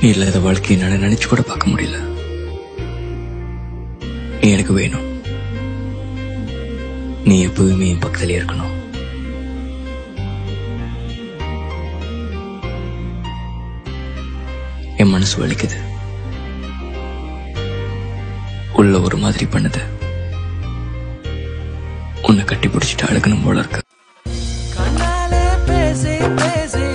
நீ இல்லாத வாழ்க்கையை என்னால நினைச்சு கூட பார்க்க முடியல. நீ எனக்கு வேணும். நீ எப்பவுமே என் பக்கத்திலே இருக்கணும். என் மனசு வலிக்குது, உள்ள ஒரு மாதிரி பண்ணுது. உன்னை கட்டி பிடிச்சிட்டு அழுகணும் போல இருக்கு. கண்ணாலே பேசி பேசி